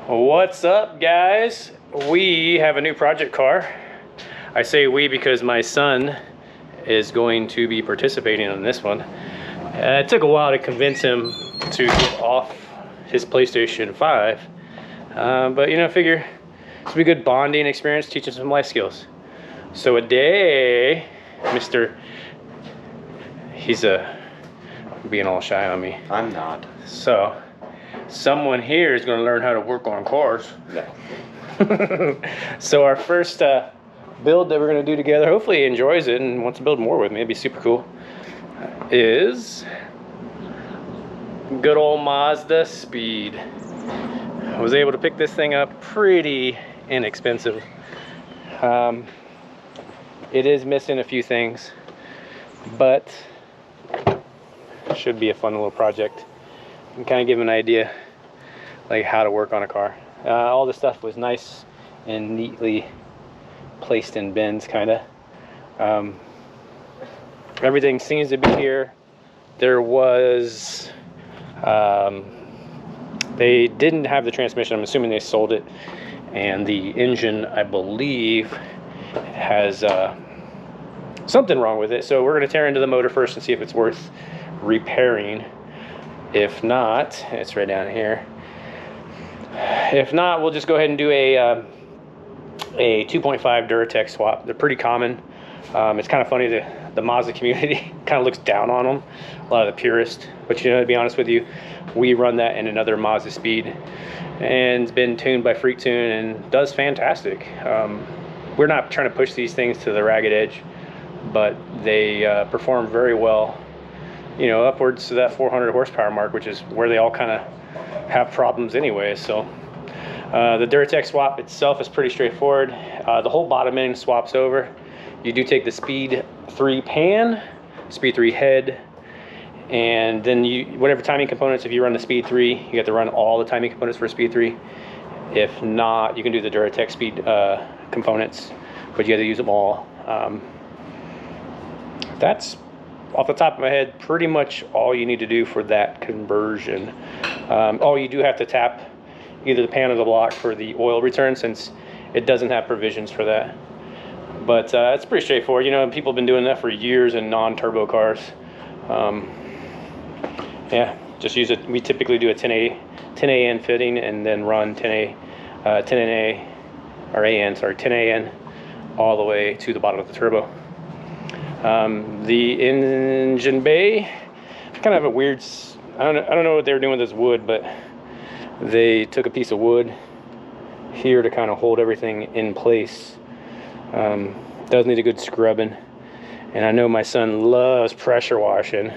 What's up, guys? We have a new project car. I say we because my son is going to be participating in this one. It took a while to convince him to get off his PlayStation 5, but you know, figure this will be a good bonding experience, teaching some life skills. So today, he's being all shy on me. I'm not. So someone here is going to learn how to work on cars. No. So our first build that we're going to do together, hopefully he enjoys it and wants to build more with me, it'd be super cool, is good old Mazdaspeed. I was able to pick this thing up pretty inexpensive. It is missing a few things, but should be a fun little project and kind of give an idea like how to work on a car. All the stuff was nice and neatly placed in bins, kind of. Everything seems to be here. There was they didn't have the transmission. I'm assuming they sold it, and the engine, I believe, has something wrong with it. So we're going to tear into the motor first and see if it's worth repairing. If not, it's right down here. If not, we'll just go ahead and do a 2.5 Duratec swap. They're pretty common. It's kind of funny, the Mazda community kind of looks down on them, a lot of the purists. But you know, to be honest with you, we run that in another Mazdaspeed, and it's been tuned by Freak Tune and does fantastic. We're not trying to push these things to the ragged edge, but they perform very well. You know, upwards to that 400 horsepower mark, which is where they all kind of have problems anyway. So the Duratec swap itself is pretty straightforward. The whole bottom end swaps over. You do take the Speed 3 pan, Speed 3 head, and then whatever timing components, if you run the Speed 3, you have to run all the timing components for Speed 3. If not, you can do the Duratec Speed components, but you have to use them all. That's, off the top of my head, pretty much all you need to do for that conversion. Oh, you do have to tap either the pan or the block for the oil return, since it doesn't have provisions for that. But it's pretty straightforward. You know, people have been doing that for years in non-turbo cars. Yeah, just use it. We typically do a 10AN fitting and then run 10NA, or AN, sorry, 10AN all the way to the bottom of the turbo. The engine bay, kind of have a weird, I don't know what they were doing with this wood, but they took a piece of wood here to kind of hold everything in place. Does need a good scrubbing, and I know my son loves pressure washing.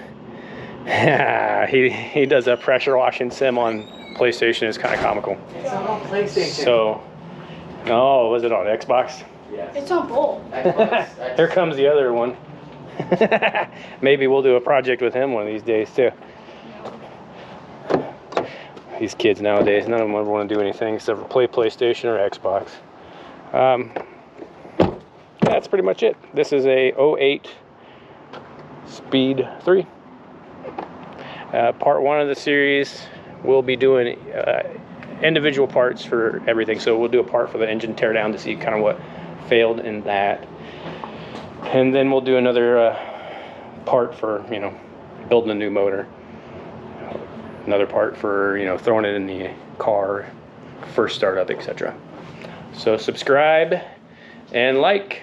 he does a pressure washing sim on PlayStation. It's kind of comical. It's not on PlayStation. So, oh, was it on Xbox? Yes. It's on both. Xbox. Here comes the other one. Maybe we'll do a project with him one of these days too. These kids nowadays, none of them ever want to do anything except for play PlayStation or Xbox. That's pretty much it. This is a 08 Speed 3. Part 1 of the series, we'll be doing individual parts for everything. So we'll do a part for the engine teardown to see kind of what failed in that. And then we'll do another part for, you know, building a new motor. Another part for, you know, throwing it in the car, first startup, etc. So subscribe and like.